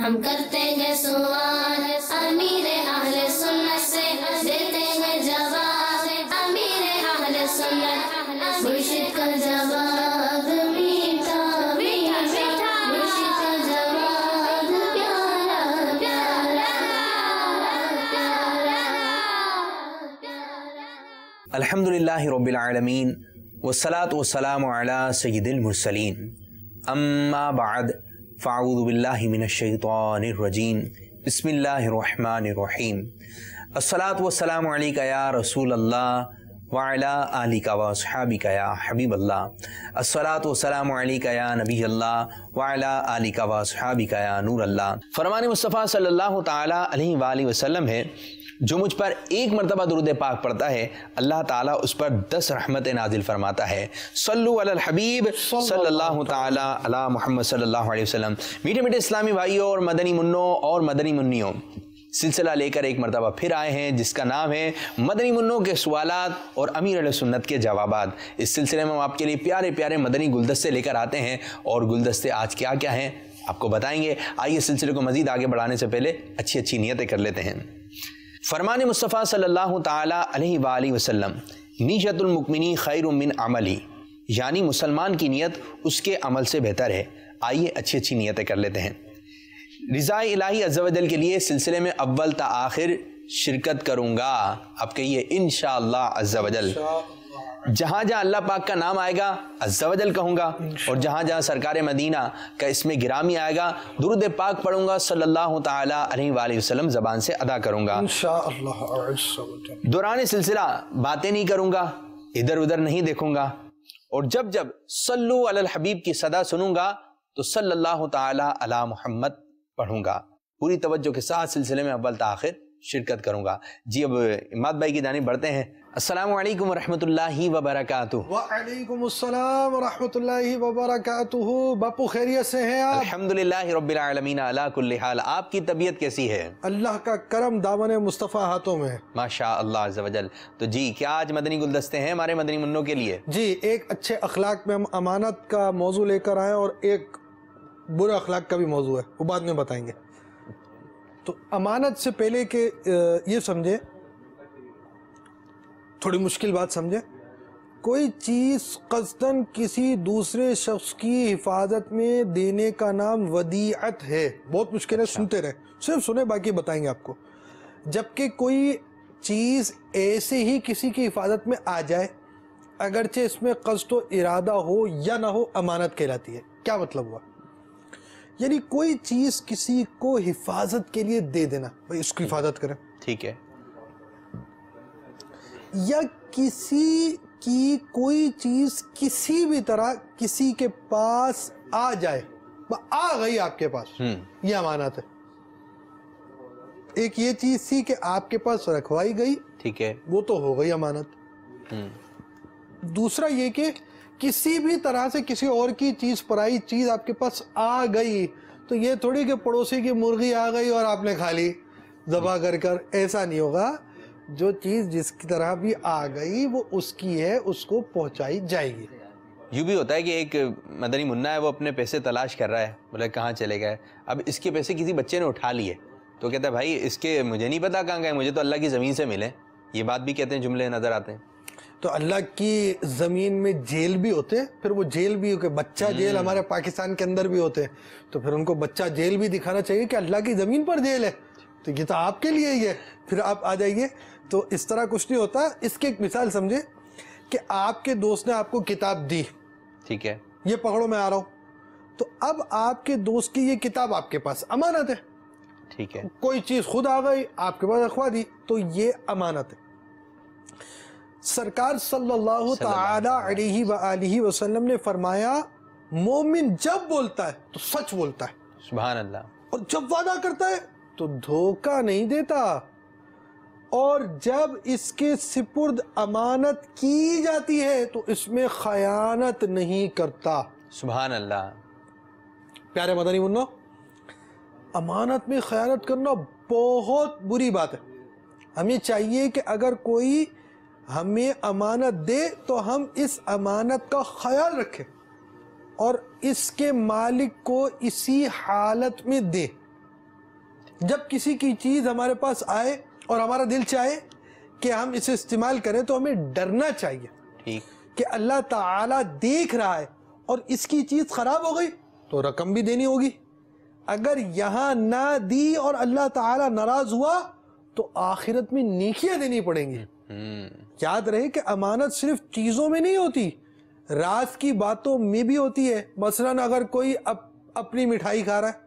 ہم کرتے ہیں سوال امیر اہل سنت سے، دیتے ہیں جواب امیر اہل سنت، مرشد کا جواب میٹھا میٹھا، مرشد کا جواب پیارا پیارا پیارا۔ الحمدللہ رب العالمین والصلاة والسلام علی سید المرسلین، اما بعد فاعوذ باللہ من الشیطان الرجیم، بسم اللہ الرحمن الرحیم، الصلاة والسلام علیکہ یا رسول اللہ وعلی آلکہ واصحابکہ یا حبیب اللہ، الصلاة والسلام علیکہ یا نبی اللہ وعلی آلکہ واصحابکہ یا نور اللہ۔ فرمان مصطفیٰ صلی اللہ تعالیٰ علیہ وآلہ وسلم ہے، جو مجھ پر ایک مرتبہ درود پاک پڑھتا ہے اللہ تعالیٰ اس پر 10 رحمتیں نازل فرماتا ہے۔ صلو علی الحبیب صلی اللہ تعالیٰ علی محمد صلی اللہ علیہ وسلم۔ میٹھے میٹھے اسلامی بھائیوں اور مدنی منوں اور مدنی منیوں، سلسلہ لے کر ایک مرتبہ پھر آئے ہیں جس کا نام ہے مدنی منوں کے سوالات اور امیر علیہ سنت کے جوابات۔ اس سلسلے میں ہم آپ کے لیے پیارے پیارے مدنی گلدستے لے کر آتے ہیں، اور گلدستے آج کیا کیا ہیں آپ کو بتائیں گے۔ آئیے سلسلے کو مزید آگے بڑھانے سے پہلے اچھی اچھی نیتیں کر لیتے ہیں۔ فرمان مصطفیٰ صلی اللہ تعالیٰ علیہ وآلہ وسلم، نیت المؤمنی خیر من عملی، یعنی مسلمان کی نیت اس کے عمل سے بہتر ہے۔ آئیے اچھی اچھی نیتیں کر لیتے ہیں۔ رضا الہی عز و جل کے لیے سلسلے میں اول تا آخر شرکت کروں گا۔ اب کہیے انشاءاللہ عز و جل۔ جہاں جہاں اللہ پاک کا نام آئے گا عز و جل کہوں گا، اور جہاں جہاں سرکار مدینہ کا اسم گرامی آئے گا درود پاک پڑھوں گا صلی اللہ تعالیٰ علیہ وآلہ وسلم، زبان سے ادا کروں گا انشاءاللہ عز و جل۔ دوران سلسلہ باتیں نہیں کروں گا، ادھر ادھر نہیں دیکھوں گا، اور جب جب صلو علی الحبیب کی صدا سنوں گا تو صلی اللہ تعالیٰ علی محمد پڑھوں گا۔ پوری توجہ کے ساتھ سلسلے میں اول تا آخر شرکت کروں گا۔ جی اب اماد بھائی کی جانب بڑھتے ہیں۔ السلام علیکم ورحمۃ اللہ وبرکاتہ۔ وعلیکم السلام ورحمۃ اللہ وبرکاتہ۔ باپو خیریت سے ہیں آپ؟ الحمدللہ رب العالمین علی کل حال۔ آپ کی طبیعت کیسی ہے؟ اللہ کا کرم دامن مصطفیٰ ہاتھوں میں ہے ماشاء اللہ عز و جل۔ تو جی کیا آج مدنی گلدستے ہیں ہمارے مدنی منوں کے لیے؟ جی، ایک اچھے اخلاق میں ہم امانت کا موضوع لے کر آئے، اور ایک برے اخلاق کا بھی موضوع ہے، وہ بعد میں بتائیں گے۔ تو امانت سے پہلے کہ یہ سمجھے، تھوڑی مشکل بات سمجھے، کوئی چیز قصداً کسی دوسرے شخص کی حفاظت میں دینے کا نام ودیعت ہے۔ بہت مشکل ہے، سنتے رہے، صرف سنیں باقی بتائیں گے آپ کو۔ جبکہ کوئی چیز ایسے ہی کسی کی حفاظت میں آ جائے، اگرچہ اس میں قصد و ارادہ ہو یا نہ ہو، امانت کہلاتی ہے۔ کیا مطلب ہوا؟ یعنی کوئی چیز کسی کو حفاظت کے لیے دے دینا، بھئی اس کی حفاظت کریں، ٹھیک ہے، یا کسی کی کوئی چیز کسی بھی طرح کسی کے پاس آ جائے، آ گئی آپ کے پاس، یہ امانت ہے۔ ایک یہ چیز تھی کہ آپ کے پاس رکھوائی گئی، ٹھیک ہے، وہ تو ہو گئی امانت۔ دوسرا یہ کہ کسی بھی طرح سے کسی اور کی چیز، پرائی چیز آپ کے پاس آ گئی، تو یہ تھوڑی کہ پڑوسی کی مرغی آ گئی اور آپ نے کھا لی ذبح کر کر، ایسا نہیں ہوگا۔ جو چیز جس کی طرح بھی آ گئی وہ اس کی ہے، اس کو پہنچائی جائے گی۔ یوں بھی ہوتا ہے کہ ایک مدنی منا ہے، وہ اپنے پیسے تلاش کر رہا ہے، بولے کہاں چلے گئے، اب اس کے پیسے کسی بچے نے اٹھا لیے، تو کہتا ہے بھائی اس کے مجھے نہیں پتا کہاں گئے، مجھے تو اللہ کی زمین سے ملے۔ یہ بات بھی کہتے ہیں، جملے نظر آتے ہیں۔ تو اللہ کی زمین میں جیل بھی ہوتے ہیں، پھر وہ جیل بھی کہ بچہ جیل ہمارے پاکستان کے اندر بھی ہوتے ہیں، تو پھر ان کو بچہ جیل بھی دکھانا چاہیے کہ اللہ کی زمین پر جیل ہے، تو یہ تو آپ کے لیے ہی ہے، پھر آپ آ جائیے۔ تو اس طرح کچھ نہیں ہوتا۔ اس کی ایک مثال سمجھے کہ آپ کے دوست نے آپ کو کتاب دی، ٹھیک ہے، یہ پکڑو میں آ رہا ہوں، تو اب آپ کے دوست کی یہ کتاب آپ کے پاس امانت ہے، ٹھیک ہے، کوئی چیز خود آ گئی آپ کے پاس رکھوا دی، تو یہ امانت ہے۔ سرکار صلی اللہ تعالی علیہ وآلہ وسلم نے فرمایا، مومن جب بولتا ہے تو سچ بولتا ہے، سبحان اللہ، اور جب وعدہ کرتا ہے تو دھوکہ نہیں دیتا، اور جب اس کے سپرد امانت کی جاتی ہے تو اس میں خیانت نہیں کرتا۔ سبحان اللہ۔ پیارے مدنی منو، امانت میں خیانت کرنا بہت بری بات ہے۔ ہمیں چاہیے کہ اگر کوئی ہمیں امانت دے تو ہم اس امانت کا خیال رکھیں اور اس کے مالک کو اسی حالت میں دیں۔ جب کسی کی چیز ہمارے پاس آئے اور ہمارا دل چاہے کہ ہم اسے استعمال کریں تو ہمیں ڈرنا چاہیے کہ اللہ تعالیٰ دیکھ رہا ہے اور اس کی چیز خراب ہو گئی تو رقم بھی دینی ہوگی. اگر یہاں نہ دی اور اللہ تعالیٰ ناراض ہوا تو آخرت میں نیکیاں دینی پڑیں گی. یاد رہے کہ امانت صرف چیزوں میں نہیں ہوتی، راز کی باتوں میں بھی ہوتی ہے. مثلاً اگر کوئی اپنی مٹھائی کھا رہا ہے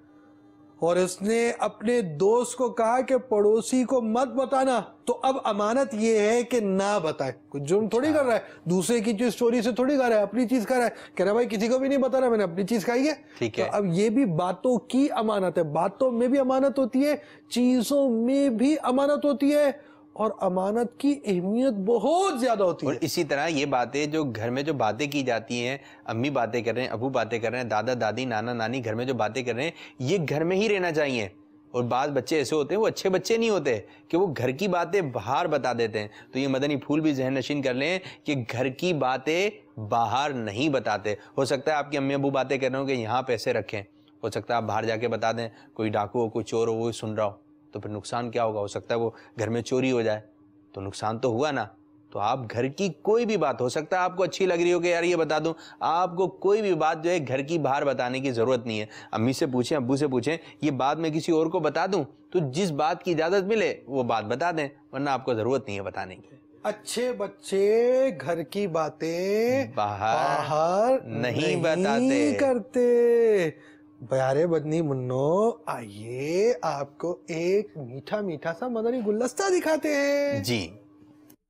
اور اس نے اپنے دوست کو کہا کہ پڑوسی کو مت بتانا، تو اب امانت یہ ہے کہ نہ بتائے. کوئی جرم تھوڑی کر رہا ہے، دوسرے کی چیز چوری سے تھوڑی کھا رہا ہے، اپنی چیز کھا رہا ہے، کہہ رہا ہے بھائی کسی کو بھی نہیں بتانا، میں نے اپنی چیز کھائی ہے. تو اب یہ بھی باتوں کی امانت ہے. باتوں میں بھی امانت ہوتی ہے، چیزوں میں بھی امانت ہوتی ہے، اور امانت کی اہمیت بہت زیادہ ہوتی ہے. اور اسی طرح یہ باتیں جو گھر میں جو باتیں کی جاتی ہیں، امی باتیں کر رہے ہیں، ابو باتیں کر رہے ہیں، دادا دادی نانا نانی گھر میں جو باتیں کر رہے ہیں، یہ گھر میں ہی رہنا چاہیے. اور بعض بچے ایسے ہوتے ہیں، وہ اچھے بچے نہیں ہوتے کہ وہ گھر کی باتیں باہر بتا دیتے ہیں. تو یہ مدنی پھول بھی ذہن نشین کر لیں کہ گھر کی باتیں باہر نہیں بتاتے. ہو سکتا ہے آپ کی امی ابو باتیں کر رہے ہوں کہ یہاں پیسے رکھیں، ہو سکتا ہے آپ باہر جا کے بتا دیں، کوئی ڈاکو ہو، کوئی چور ہو، وہ سن رہا ہو، تو پھر نقصان کیا ہوگا؟ ہو سکتا ہے وہ گھر میں چوری ہو جائے تو نقصان تو ہوا نا. تو آپ گھر کی کوئی بھی بات، ہو سکتا ہے آپ کو اچھی لگ رہی ہو کہ یار یہ بتا دوں، آپ کو کوئی بھی بات جو ہے گھر کی باہر بتانے کی ضرورت نہیں ہے. امی سے پوچھیں، ابو سے پوچھیں، یہ بات میں کسی اور کو بتا دوں تو جس بات کی اجازت ملے وہ بات بتا دیں، ورنہ آپ کو ضرورت نہیں ہے بتانے کی. اچھے بچے گھر کی باتیں باہر نہیں کرتے. پیارے بدنی منو، آئیے آپ کو ایک میٹھا میٹھا سا مدنی گلدستہ دکھاتے ہیں. جی.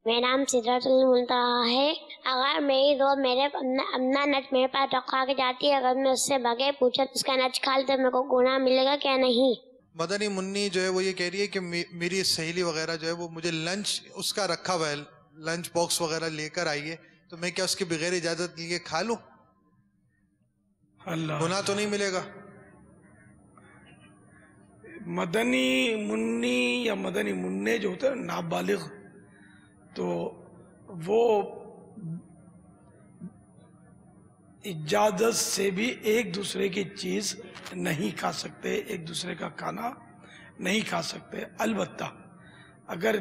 میرا نام سدرت المنتہا ہے. اگر میری دو میرے امنا نٹ میرے پاس رکھا کے جاتی ہے، اگر میں اس سے بغیر پوچھا اس کا نچ کھا لے تو میرے کو گناہ ملے گا کیا نہیں؟ مدنی منی جو ہے وہ یہ کہہ رہی ہے کہ میری سہیلی وغیرہ جو ہے وہ مجھے لنچ اس کا رکھا ہوا ہے، لنچ باکس وغیرہ لے کر آئی ہے، تو میں کیا اس کے بغیر اجازت لیے کھا لوں؟ گناہ تو نہیں ملے گا؟ مدنی منی یا مدنی منع جو ہوتے ہیں نابالغ، تو وہ اجازت سے بھی ایک دوسرے کی چیز نہیں کھا سکتے، ایک دوسرے کا کھانا نہیں کھا سکتے. البتہ اگر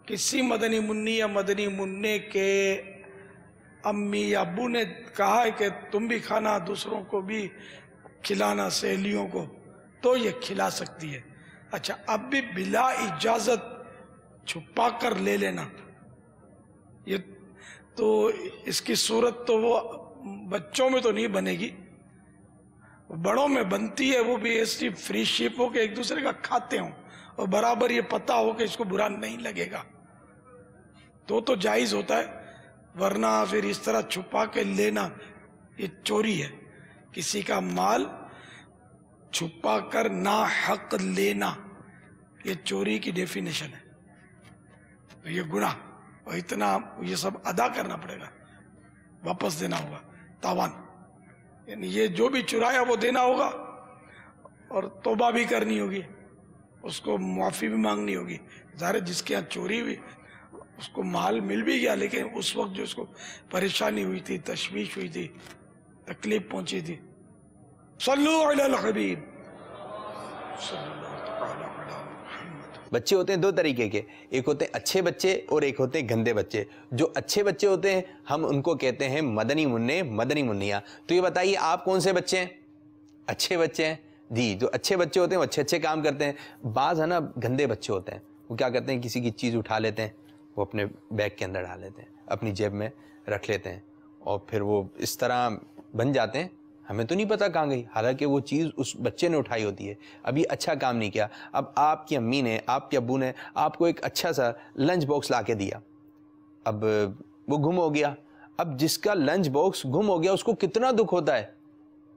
کسی مدنی منی یا مدنی منع کے امی یا ابو نے کہا ہے کہ تم بھی کھانا، دوسروں کو بھی کھلانا، سہیلیوں کو، تو یہ کھلا سکتی ہے. اچھا، اب بھی بلا اجازت چھپا کر لے لینا، یہ تو اس کی صورت تو وہ بچوں میں تو نہیں بنے گی، بڑوں میں بنتی ہے. وہ بھی ایسی فری شپ ہو کہ ایک دوسرے کا کھاتے ہوں اور برابر یہ پتہ ہو کہ اس کو برا نہیں لگے گا، تو جائز ہوتا ہے. ورنہ پھر اس طرح چھپا کے لینا یہ چوری ہے. کسی کا مال چھپا کر ناحق لینا یہ چوری کی ڈیفینیشن ہے. تو یہ گناہ، اور اتنا یہ سب ادا کرنا پڑے گا، واپس دینا ہوگا، تاوان، یعنی یہ جو بھی چرایا وہ دینا ہوگا، اور توبہ بھی کرنی ہوگی، اس کو معافی بھی مانگنی ہوگی. ظاہر جس کے یہاں چوری ہوئی اس کو مال مل بھی گیا، لیکن اس وقت جو اس کو پریشانی ہوئی تھی، تشویش ہوئی تھی، تکلیف پہنچی تھی. صلو علی الحبیب. بچے ہوتے ہیں دو طریقے کے، ایک ہوتے ہیں اچھے بچے اور ایک ہوتے ہیں گندے بچے. جو اچھے بچے ہوتے ہیں ہم ان کو کہتے ہیں مدنی منع، مدنی منیا. تو یہ بتائیے آپ کون سے بچے ہیں؟ اچھے بچے ہیں. جی، جو اچھے بچے ہوتے ہیں وہ اچھے اچھے کام کرتے ہیں. بعض ہے نا گندے بچے ہوتے ہیں، وہ کیا کرتے ہیں، کسی کی چیز اٹھا لیتے ہیں، وہ اپنے بیگ کے اندر ڈال لیتے ہیں، اپنی جیب میں رکھ لیتے ہیں، اور پھر وہ اس طرح بن جاتے ہیں، ہمیں تو نہیں پتا کہاں گئی، حالانکہ وہ چیز اس بچے نے اٹھائی ہوتی ہے. اب یہ اچھا کام نہیں کیا. اب آپ کی امی نے، آپ کے ابو نے آپ کو ایک اچھا سا لنچ باکس لا کے دیا، اب وہ گم ہو گیا. اب جس کا لنچ باکس گم ہو گیا اس کو کتنا دکھ ہوتا ہے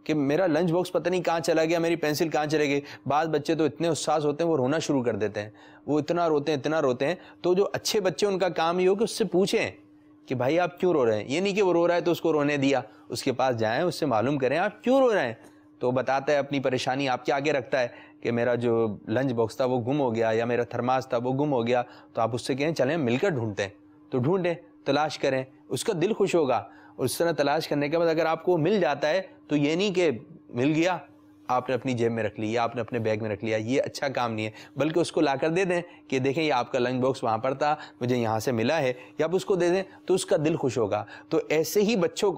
کہ میرا لنچ باکس پتہ نہیں کہاں چلا گیا، میری پینسل کہاں چلے گئی. بعض بچے تو اتنے حساس ہوتے ہیں وہ رونا شروع کر دیتے ہیں، وہ اتنا روتے ہیں. تو جو اچھے بچے ان کا کام یہ ہو کہ اس سے پوچھیں کہ بھائی آپ کیوں رو رہے ہیں. یہ نہیں کہ وہ رو رہا ہے تو اس کو رونے دیا، اس کے پاس جائیں، اس سے معلوم کریں آپ کیوں رو رہے ہیں. تو بتاتا ہے اپنی پریشانی، آپ کے آگے رکھتا ہے کہ میرا جو لنچ باکس تھا وہ گم ہو گیا، یا میرا تھرماس تھا وہ گم ہو گیا. تو آپ اس سے کہیں چلیں مل کر ڈھونڈتے ہیں. تو ڈھونڈیں، تلاش کریں، اس کا دل خوش ہوگا. اور اس طرح تلاش کرنے کے بعد اگر آپ کو مل جاتا ہے تو یہ نہیں کہ مل گیا آپ نے اپنی جیب میں رکھ لی یا آپ نے اپنے بیگ میں رکھ لیا، یہ اچھا کام نہیں ہے، بلکہ اس کو لا کر دے دیں کہ دیکھیں یہ آپ کا لنچ باکس وہاں پر تھا، مجھے یہاں سے ملا ہے، یا آپ اس کو دے دیں تو اس کا دل خوش ہوگا. تو ایسے ہی بچوں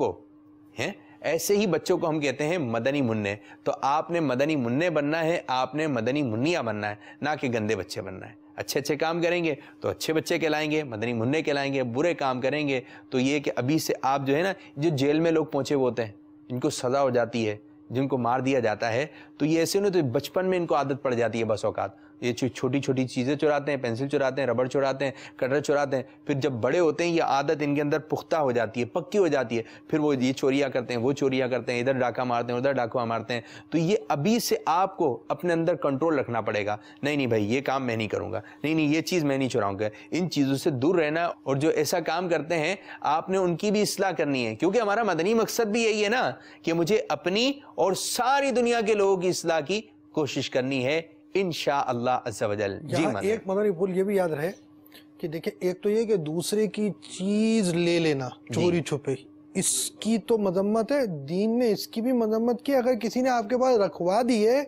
کو ہم کہتے ہیں مدنی منع. تو آپ نے مدنی منع بننا ہے، آپ نے مدنی منیا بننا ہے، نہ کہ گندے بچے بننا ہے. اچھے کام کریں گے تو اچھے بچے کہلائیں گے، مدنی منع کہلائیں گے. برے کام کریں گے تو یہ کہ ابھی سے آپ جو ہے نا، جو جیل میں لوگ پہنچے ہوئے ہوتے ہیں، جن کو سزا ہو جاتی ہے، جن کو مار دیا جاتا ہے، تو یہ ایسے تو بچپن میں ان کو عادت پڑ جاتی ہے بس اوقات. یہ چھوٹی چھوٹی چیزیں چراتے ہیں، پینسل چراتے ہیں، ربڑ چراتے ہیں، کٹر چراتے ہیں. پھر جب بڑے ہوتے ہیں یہ عادت ان کے اندر پختہ ہو جاتی ہے، پکی ہو جاتی ہے. پھر وہ یہ چوریاں کرتے ہیں، وہ چوریاں کرتے ہیں، ادھر ڈاکہ مارتے ہیں، ادھر ڈاکہ مارتے ہیں. تو یہ ابھی سے آپ کو اپنے اندر کنٹرول رکھنا پڑے گا. نہیں بھائی یہ کام میں نہیں کروں گا، نہیں یہ چیز میں نہیں چراؤں گا. ان چیزوں سے دور رہنا. اور جو ایسا کام کرتے ہیں آپ نے ان کی بھی اصلاح کرنی ہے، کیونکہ ہمارا مدنی مقصد بھی یہی ہے نا کہ مجھے اپنی اور ساری دنیا کے لوگوں کی اصلاح کی کوشش کرنی ہے انشاءاللہ عز و جل. جی ایک مدنی پھول یہ بھی یاد رہے کہ دیکھیں، ایک تو یہ کہ دوسرے کی چیز لے لینا چوری چھپے، اس کی تو مذمت ہے، دین نے اس کی بھی مذمت کی. اگر کسی نے آپ کے پاس رکھوا دی ہے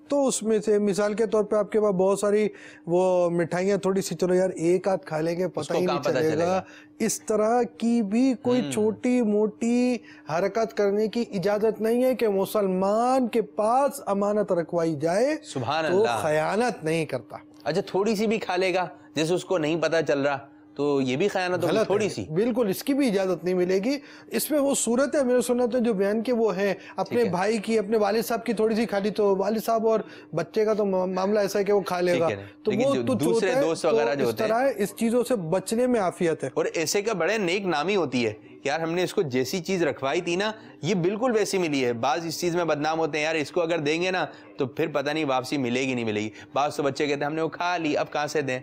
تو اس میں سے مثال کے طور پہ آپ کے پاس بہت ساری وہ مٹھائیاں تھوڑی سی، چلو یار ایک آدھ کھا لیں گے، پتہ ہی نہیں چلے گا. اس طرح کی بھی کوئی چھوٹی موٹی حرکت کرنے کی اجازت نہیں ہے کہ مسلمان کے پاس امانت رکھوائی جائے سبحان تو اللہ، خیانت نہیں کرتا. اچھا تھوڑی سی بھی کھا لے گا جیسے اس کو نہیں پتہ چل رہا تو یہ بھی خیانت ہوگی تھوڑی سی. بالکل اس کی بھی اجازت نہیں ملے گی. اس میں وہ صورت ہے میرے سنت جو بیان کے وہ ہیں، اپنے بھائی کی، اپنے والد صاحب کی تھوڑی سی کھا لی تو والد صاحب اور بچے کا تو معاملہ ایسا ہے کہ وہ کھا لے گا، تو وہ دوسرے دوست وغیرہ جو ہوتے ہیں اس چیزوں سے بچنے میں عافیت ہے. اور ایسے کا بڑے نیک نامی ہوتی ہے، یار ہم نے اس کو جیسی چیز رکھوائی تھی نا یہ بالکل ویسی ملی ہے. بعض اس چیز میں بدنام ہوتے ہیں، یار اس کو اگر دیں گے نا تو پھر پتہ نہیں واپسی ملے گی نہیں ملے گی. بعض تو بچے کہتے ہیں ہم نے وہ کھا لی اب کہاں سے دیں.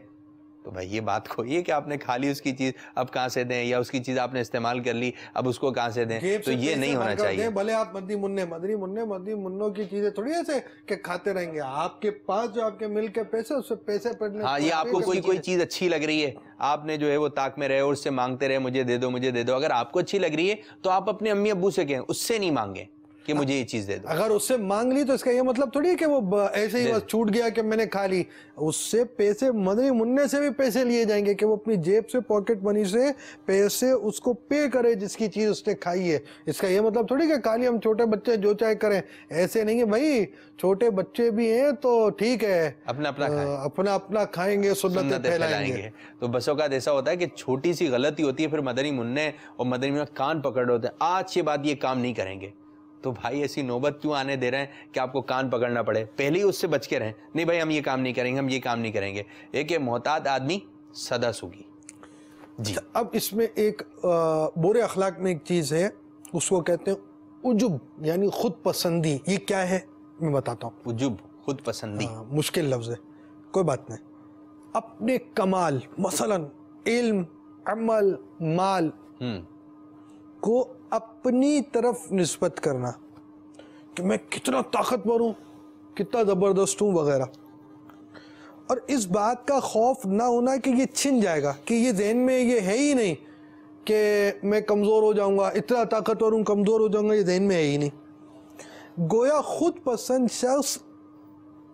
تو بھائی یہ بات کھوئیے کہ آپ نے کھا لی اس کی چیز اب کہاں سے دیں، یا اس کی چیز آپ نے استعمال کر لی اب اس کو کہاں سے دیں. تو یہ نہیں ہونا چاہیے. بھلے آپ مدنی منوں کی چیزیں تھوڑی ایسے کہ کھاتے رہیں گے. آپ کے پاس جو آپ کے مل کے پیسے اس سے پیسے پڑنے، ہاں یہ آپ کو کوئی چیز اچھی لگ رہی ہے، آپ نے جو ہے وہ طاق میں رہے اور اس سے مانگتے رہے مجھے دے دو مجھے دے دو. اگر آپ کو اچھی لگ رہی ہے تو آپ اپنے امی ابو سے کہیں، اس سے نہیں مانگیں کہ مجھے یہ چیز دے دو. اگر اس سے مانگ لی تو اس کا یہ مطلب تھوڑی ہے کہ وہ ایسے ہی بس چھوٹ گیا کہ میں نے کھا لی. اس سے پیسے مدنی منع سے بھی پیسے لیے جائیں گے کہ وہ اپنی جیب سے پاکٹ منی سے پیسے اس کو پے کرے جس کی چیز اس نے کھائی ہے. اس کا یہ مطلب تھوڑی کہ کھا لی ہم چھوٹے بچے جو چاہے کریں، ایسے نہیں ہے بھائی. چھوٹے بچے بھی ہیں تو ٹھیک ہے، اپنا کھائیں گے، سنتیں پھیلائیں گے. تو بس اوقات ایسا ہوتا ہے کہ چھوٹی سی غلطی ہوتی ہے پھر مدنی منع اور مدنی منع کان پکڑ ہوتے ہیں، آج کے بعد یہ کام نہیں کریں گے. تو بھائی ایسی نوبت کیوں آنے دے رہے ہیں کہ آپ کو کان پکڑنا پڑے؟ پہلے ہی اس سے بچ کے رہیں. نہیں بھائی ہم یہ کام نہیں کریں گے، ہم یہ کام نہیں کریں گے. ایک محتاط آدمی سدا سوگی. جی اب اس میں ایک برے اخلاق میں ایک چیز ہے، اس کو کہتے ہیں عجب، یعنی خود پسندی. یہ کیا ہے میں بتاتا ہوں. عجب، خود پسندی، مشکل لفظ ہے، کوئی بات نہیں. اپنے کمال، مثلا علم، عمل، مال کو اپنی طرف نسبت کرنا کہ میں کتنا طاقتور ہوں، کتنا زبردست ہوں وغیرہ. اور اس بات کا خوف نہ ہونا کہ یہ چھن جائے گا، کہ یہ ذہن میں یہ ہے ہی نہیں کہ میں کمزور ہو جاؤں گا، اتنا طاقتور ہوں کمزور ہو جاؤں گا، یہ ذہن میں ہے ہی نہیں. گویا خود پسند شخص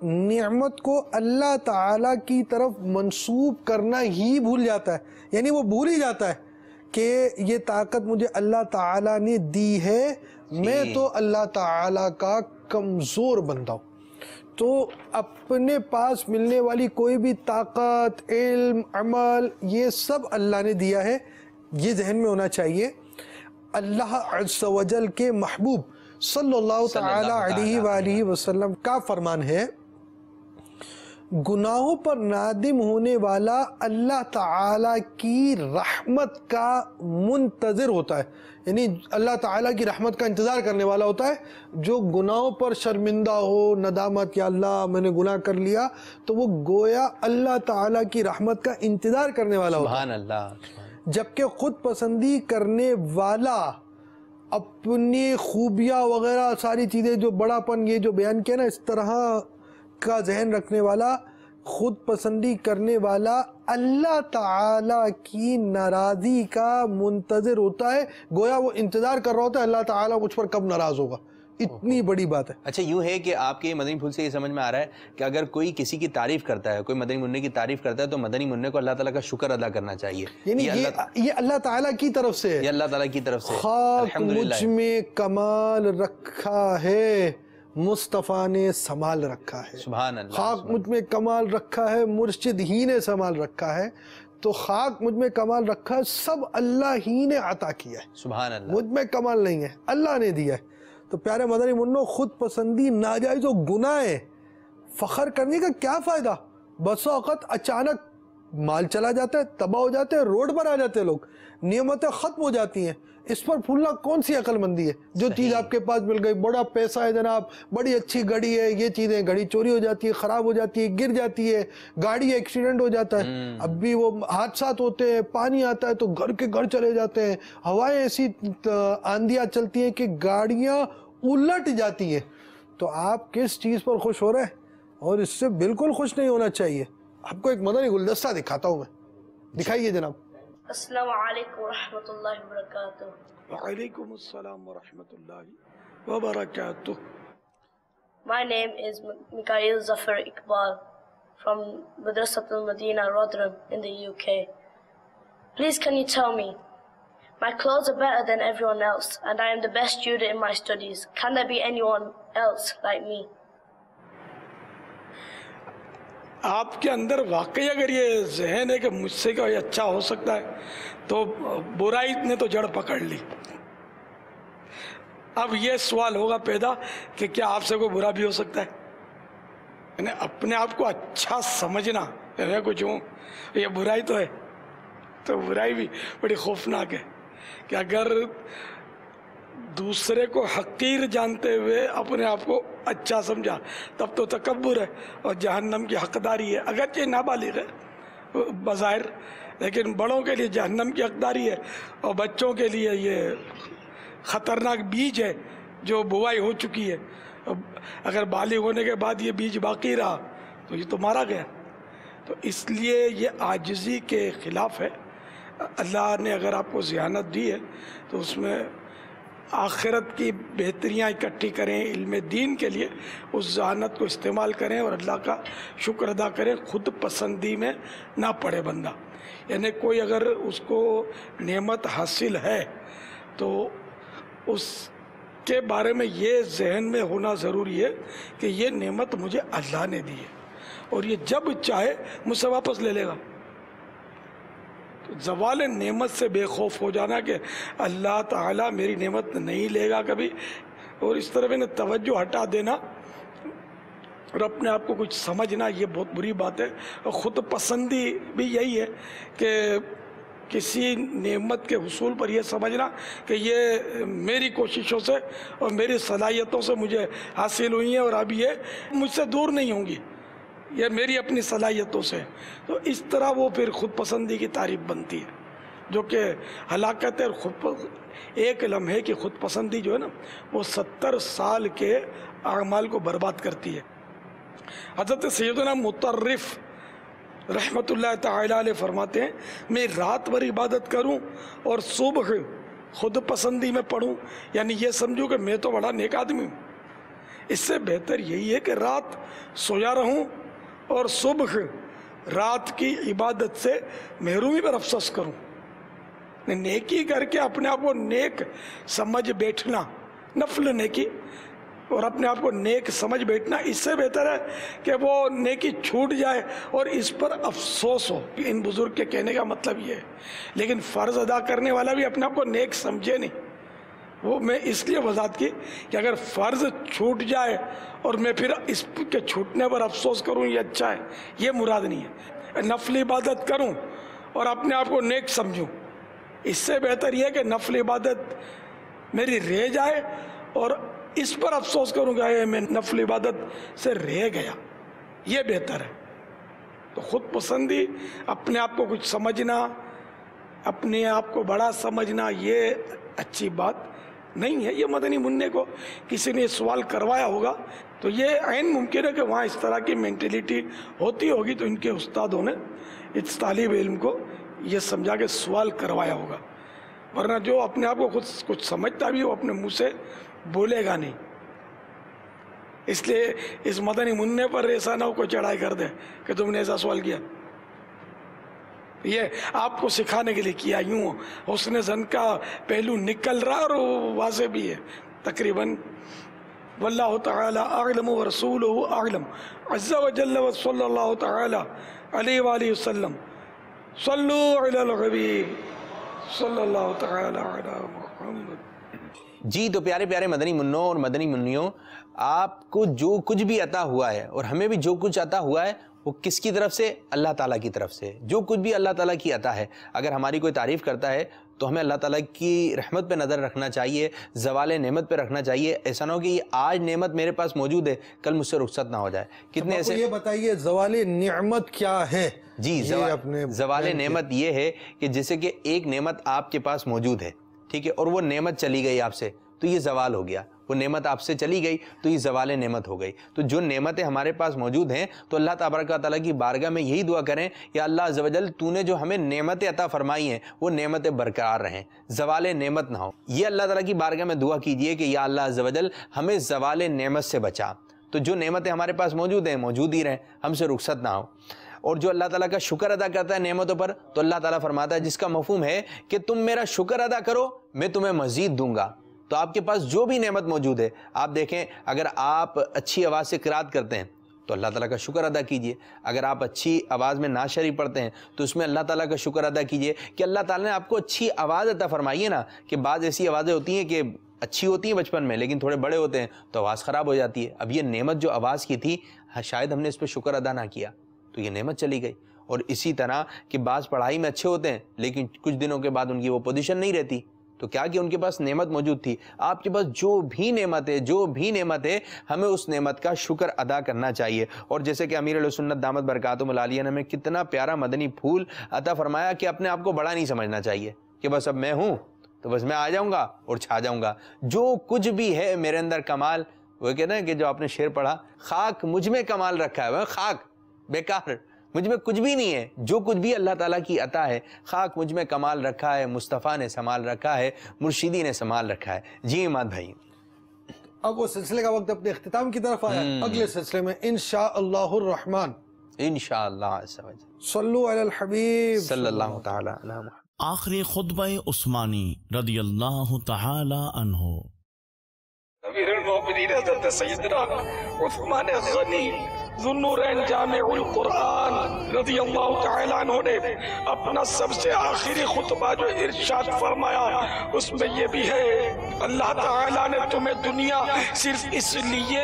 نعمت کو اللہ تعالیٰ کی طرف منسوب کرنا ہی بھول جاتا ہے. یعنی وہ بھول ہی جاتا ہے کہ یہ طاقت مجھے اللہ تعالیٰ نے دی ہے، میں تو اللہ تعالیٰ کا کمزور بندہ ہوں. تو اپنے پاس ملنے والی کوئی بھی طاقت، علم، عمل، یہ سب اللہ نے دیا ہے، یہ ذہن میں ہونا چاہیے. اللہ عز و جل کے محبوب صلی اللہ تعالی علیہ وآلہ وسلم کا فرمان ہے، گناہوں پر نادم ہونے والا اللہ تعالیٰ کی رحمت کا منتظر ہوتا ہے. یعنی اللہ تعالیٰ کی رحمت کا انتظار کرنے والا ہوتا ہے. جو گناہوں پر شرمندہ ہو، ندامت، یا اللہ میں نے گناہ کر لیا، تو وہ گویا اللہ تعالیٰ کی رحمت کا انتظار کرنے والا ہوتا ہے. سبحان اللہ. جبکہ خود پسندی کرنے والا اپنی خوبیاں وغیرہ ساری چیزیں، جو بڑا پن یہ جو بیان کیا نا، اس طرح کا ذہن رکھنے والا، خود پسندی کرنے والا اللہ تعالیٰ کی ناراضی کا منتظر ہوتا ہے. گویا وہ انتظار کر رہا ہوتا ہے اللہ تعالیٰ مجھ پر کب ناراض ہوگا، اتنی بڑی بات ہے. اچھا یوں ہے کہ آپ کے مدنی پھول سے یہ سمجھ میں آ رہا ہے کہ اگر کوئی کسی کی تعریف کرتا ہے, کوئی مدنی منع کی تعریف کرتا ہے, تو مدنی منع کو اللہ تعالیٰ کا شکر ادا کرنا چاہیے. یعنی یہ اللہ تعالیٰ کی طرف سے ہے, یہ اللہ تعالیٰ کی طرف سے. خاک مجھ میں کمال رکھا ہے مصطفیٰ نے سنبھال رکھا ہے. سبحان اللہ. خاک مجھ میں کمال رکھا ہے مرشد ہی نے سنبھال رکھا ہے. تو خاک مجھ میں کمال رکھا ہے سب اللہ ہی نے عطا کیا ہے. سبحان اللہ. مجھ میں کمال نہیں ہے, اللہ نے دیا ہے. تو پیارے مدنی منوں, خود پسندی ناجائز و گناہ ہے. فخر کرنے کا کیا فائدہ؟ بس اوقات اچانک مال چلا جاتا ہے, تباہ ہو جاتے ہیں, روڈ پر آ جاتے ہیں لوگ, نعمتیں ختم ہو جاتی ہیں. اس پر پھولنا کون سی عقل مندی ہے؟ جو چیز آپ کے پاس مل گئی, بڑا پیسہ ہے جناب, بڑی اچھی گھڑی ہے, یہ چیزیں, گھڑی چوری ہو جاتی ہے, خراب ہو جاتی ہے, گر جاتی ہے, گاڑی ایکسیڈنٹ ہو جاتا ہے. اب بھی وہ حادثات ہوتے ہیں, پانی آتا ہے تو گھر کے گھر چلے جاتے ہیں, ہوائیں ایسی آندیاں چلتی ہیں کہ گاڑیاں الٹ جاتی ہیں. تو آپ کس چیز پر خوش ہو رہے ہیں؟ اور اس سے بالکل خوش نہیں ہونا چاہیے. آپ کو ایک مدنی گلدستہ دکھاتا ہوں میں, دکھائیے جناب. السلام علیکم ورحمۃ اللہ وبرکاتہ. وعلیکم السلام ورحمۃ اللہ وبرکاتہ. My name is Mikhail Zafar Iqbal from Madrasat al-Madina, Rotherham in the UK. Please can you tell me, my clothes are better than everyone else and I am the best student in my studies. Can there be anyone else like me? آپ کے اندر واقعی اگر یہ ذہن ہے کہ مجھ سے کوئی اچھا ہو سکتا ہے تو برائی نے تو جڑ پکڑ لی. اب یہ سوال ہوگا پیدا کہ کیا آپ سے کوئی برا بھی ہو سکتا ہے؟ یعنی اپنے آپ کو اچھا سمجھنا, میں کچھ ہوں, یہ برائی تو ہے. تو برائی بھی بڑی خوفناک ہے کہ اگر دوسرے کو حقیر جانتے ہوئے اپنے آپ کو اچھا سمجھا تب تو تکبر ہے اور جہنم کی حقداری ہے. اگرچہ نابالغ ہے بظاہر, لیکن بڑوں کے لیے جہنم کی حقداری ہے اور بچوں کے لیے یہ خطرناک بیج ہے جو بوائی ہو چکی ہے. اگر بالغ ہونے کے بعد یہ بیج باقی رہا تو یہ تو مارا گیا. تو اس لیے یہ عاجزی کے خلاف ہے. اللہ نے اگر آپ کو ذہانت دی ہے تو اس میں آخرت کی بہتریاں اکٹھی کریں, علم دین کے لیے اس ذہانت کو استعمال کریں اور اللہ کا شکر ادا کریں. خود پسندی میں نہ پڑے بندہ. یعنی کوئی اگر اس کو نعمت حاصل ہے تو اس کے بارے میں یہ ذہن میں ہونا ضروری ہے کہ یہ نعمت مجھے اللہ نے دی ہے اور یہ جب چاہے مجھ سے واپس لے لے گا. زوال نعمت سے بے خوف ہو جانا کہ اللہ تعالیٰ میری نعمت نہیں لے گا کبھی, اور اس طرح انہیں توجہ ہٹا دینا اور اپنے آپ کو کچھ سمجھنا, یہ بہت بری بات ہے. اور خود پسندی بھی یہی ہے کہ کسی نعمت کے حصول پر یہ سمجھنا کہ یہ میری کوششوں سے اور میری صلاحیتوں سے مجھے حاصل ہوئی ہیں اور اب یہ مجھ سے دور نہیں ہوں گی, یہ میری اپنی صلاحیتوں سے. تو اس طرح وہ پھر خود پسندی کی تعریف بنتی ہے جو کہ ہلاکت ہے. اور ایک لمحے کی خود پسندی جو ہے نا وہ 70 سال کے اعمال کو برباد کرتی ہے. حضرت سیدنا مطرف رحمت اللہ تعالی علیہ فرماتے ہیں, میں رات بھر عبادت کروں اور صبح خود پسندی میں پڑھوں, یعنی یہ سمجھوں کہ میں تو بڑا نیک آدمی ہوں. اس سے بہتر یہی ہے کہ رات سویا رہوں اور صبح رات کی عبادت سے محرومی پر افسوس کروں. نیکی کر کے اپنے آپ کو نیک سمجھ بیٹھنا, نفل نیکی, اور اپنے آپ کو نیک سمجھ بیٹھنا, اس سے بہتر ہے کہ وہ نیکی چھوٹ جائے اور اس پر افسوس ہو. ان بزرگ کے کہنے کا مطلب یہ ہے. لیکن فرض ادا کرنے والا بھی اپنے آپ کو نیک سمجھے نہیں. وہ میں اس لیے وضاحت کی کہ اگر فرض چھوٹ جائے اور میں پھر اس کے چھوٹنے پر افسوس کروں یہ اچھا ہے, یہ مراد نہیں ہے. نفل عبادت کروں اور اپنے آپ کو نیک سمجھوں, اس سے بہتر یہ ہے کہ نفل عبادت میری رہ جائے اور اس پر افسوس کروں کہ میں نفل عبادت سے رہ گیا, یہ بہتر ہے. تو خود پسندی, اپنے آپ کو کچھ سمجھنا, اپنے آپ کو بڑا سمجھنا, یہ اچھی بات نہیں ہے. یہ مدنی منع کو کسی نے سوال کروایا ہوگا تو یہ عین ممکن ہے کہ وہاں اس طرح کی مینٹیلیٹی ہوتی ہوگی, تو ان کے استادوں نے اس طالب علم کو یہ سمجھا کہ سوال کروایا ہوگا. ورنہ جو اپنے آپ کو خود کچھ سمجھتا بھی وہ اپنے منہ سے بولے گا نہیں. اس لیے اس مدنی منع پر ایسا نہ ہو کوئی چڑھائی کر دے کہ تم نے ایسا سوال کیا. یہ آپ کو سکھانے کے لیے کیا. یوں حسن زن کا پہلو نکل رہا اور واضح بھی ہے تقریباً. واللہ تعالی اعلم ورسولہ اعلم عز وجل وصلی اللہ تعالی علیہ وآلہ وسلم. صلو علی الحبیب صلی اللہ تعالی علی محمد. جی تو پیارے پیارے مدنی منوں اور مدنی منیوں، آپ کو جو کچھ بھی عطا ہوا ہے اور ہمیں بھی جو کچھ عطا ہوا ہے وہ کس کی طرف سے؟ اللہ تعالیٰ کی طرف سے. جو کچھ بھی اللہ تعالیٰ کی عطا ہے، اگر ہماری کوئی تعریف کرتا ہے تو ہمیں اللہ تعالیٰ کی رحمت پہ نظر رکھنا چاہیے، زوال نعمت پہ رکھنا چاہیے. ایسا نہ ہو کہ یہ آج نعمت میرے پاس موجود ہے کل مجھ سے رخصت نہ ہو جائے. کتنے ایسے. یہ بتائیے زوال نعمت کیا ہے؟ جی زوال نعمت یہ ہے کہ جیسے کہ ایک نعمت آپ کے پاس موجود ہے، ٹھیک ہے، اور وہ نعمت چلی گئی آپ سے تو یہ زوال ہو گیا. وہ نعمت آپ سے چلی گئی تو یہ زوال نعمت ہو گئی. تو جو نعمتیں ہمارے پاس موجود ہیں تو اللہ تبارک و تعالیٰ کی بارگاہ میں یہی دعا کریں، یا اللہ عز و جل تو نے جو ہمیں نعمتیں عطا فرمائی ہیں وہ نعمتیں برقرار رہیں، زوال نعمت نہ ہو. یہ اللہ تعالیٰ کی بارگاہ میں دعا کیجئے کہ یا اللہ عز و جل ہمیں زوال نعمت سے بچا. تو جو نعمتیں ہمارے پاس موجود ہیں موجود ہی رہیں، ہم سے رخصت نہ ہو. اور جو اللہ تعالیٰ کا شکر ادا کرتا ہے نعمتوں پر تو اللہ تعالیٰ فرماتا ہے، جس کا مفہوم ہے کہ تم میرا شکر ادا کرو میں تمہیں مزید دوں گا. تو آپ کے پاس جو بھی نعمت موجود ہے، آپ دیکھیں اگر آپ اچھی آواز سے قرات کرتے ہیں تو اللہ تعالیٰ کا شکر ادا کیجئے. اگر آپ اچھی آواز میں نعت شریف پڑھتے ہیں تو اس میں اللہ تعالیٰ کا شکر ادا کیجئے کہ اللہ تعالیٰ نے آپ کو اچھی آواز عطا فرمائی ہے نا. کہ بعض ایسی آوازیں ہوتی ہیں کہ اچھی ہوتی ہیں بچپن میں لیکن تھوڑے بڑے ہوتے ہیں تو آواز خراب ہو جاتی ہے. اب یہ نعمت جو آواز کی تھی شاید ہم نے اس پہ شکر ادا نہ کیا تو یہ نعمت چلی گئی. اور اسی طرح کہ بعض پڑھائی میں اچھے ہوتے ہیں لیکن کچھ دنوں کے بعد ان کی وہ پوزیشن نہیں رہتی. تو کیا کہ ان کے پاس نعمت موجود تھی. آپ کے پاس جو بھی نعمت ہے ہمیں اس نعمت کا شکر ادا کرنا چاہیے. اور جیسے کہ امیر علیہ سنت دامت برکاتہم العالیہ نے ہمیں کتنا پیارا مدنی پھول عطا فرمایا کہ اپنے آپ کو بڑا نہیں سمجھنا چاہیے کہ بس اب میں ہوں تو بس میں آ جاؤں گا اور چھا جاؤں گا. جو کچھ بھی ہے میرے اندر کمال، وہ کہتے ہیں کہ جو آپ نے شعر پڑھا، خاک مجھ میں کمال رکھا ہے، خاک بیکار، مجھ میں کچھ بھی نہیں ہے. جو کچھ بھی اللہ تعالیٰ کی عطا ہے خاک مجھ میں کمال رکھا ہے، مصطفیٰ نے سنبھال رکھا ہے، مرشدی نے سنبھال رکھا ہے. جی اماد بھائی، اب وہ سلسلے کا وقت اپنے اختتام کی طرف آیا. اگلے سلسلے میں انشاءاللہ الرحمن انشاءاللہ صلو علی الحبیب صلی اللہ تعالی علی محمد. آخری خطبہ عثمانی رضی اللہ تعالی عنہ. امیر المومنین حضرت سیدنا عثمان غنی ذو النورین جامع القرآن رضی اللہ تعالیٰ عنہ نے اپنا سب سے آخری خطبہ جو ارشاد فرمایا اس میں یہ بھی ہے، اللہ تعالیٰ نے تمہیں دنیا صرف اس لیے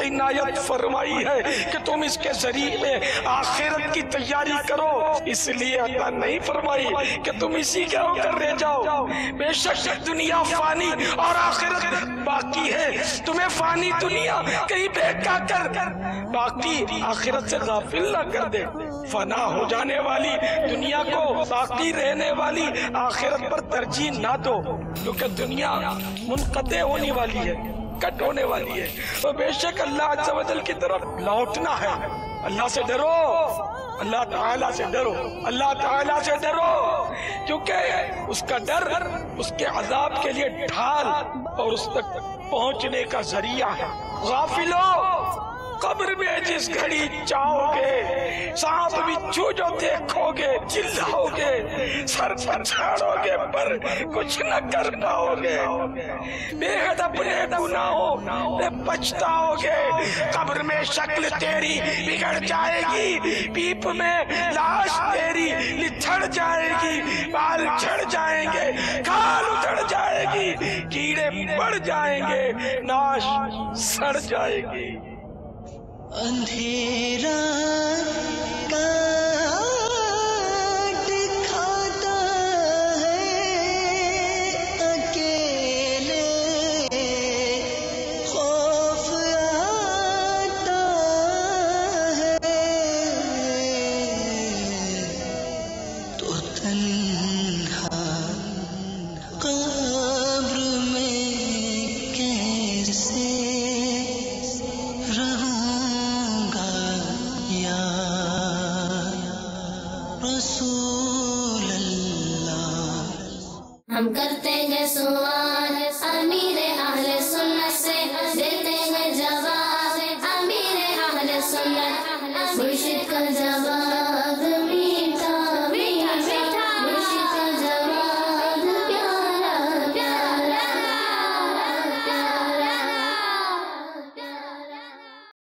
عنایت فرمائی ہے کہ تم اس کے ذریعے آخرت کی تیاری کرو، اس لیے عطا نہیں فرمائی کہ تم اسی کے ہو کر رہ جاؤ. بے شک دنیا فانی اور آخرت باقی ہے. تمہیں فانی دنیا کہیں بہکا کر باقی آخرت سے غافل نہ کر دے. فنا ہو جانے والی دنیا کو باقی رہنے والی آخرت پر ترجیح نہ دو، کیونکہ دنیا منقطع ہونے والی ہے، کٹ ہونے والی ہے. تو بے شک اللہ عز و جل کی طرف لوٹنا ہے. اللہ سے ڈرو، اللہ تعالیٰ سے ڈرو، اللہ تعالیٰ سے ڈرو، کیونکہ اس کا ڈر اس کے عذاب کے لیے ڈھال اور اس تک پہنچنے کا ذریعہ ہے. غافلو، قبر میں جس گھڑی چاہو گے سانپ بچھو جو دیکھو گے چلاؤ گے، سر پر چھاڑو گے پر کچھ نہ کر پاؤ گے. بے حد اپنے گناہوں میں پچھتاؤ گے. قبر میں شکل تیری بگڑ جائے گی، پیپ میں لاش تیری لتھڑ جائے گی، بال جھڑ جائیں گے، کھال اتر جائے گی، کیڑے پڑ جائیں گے، ناش سڑ جائے گی. اندھیرا کاٹ کھاتا ہے اکیلے، خوف آتا ہے تو تنہا قبر میں کیسے رسول اللہ. ہم کرتے ہیں سوال امیر اہل سنت سے، دیتے ہیں جواب کا جواب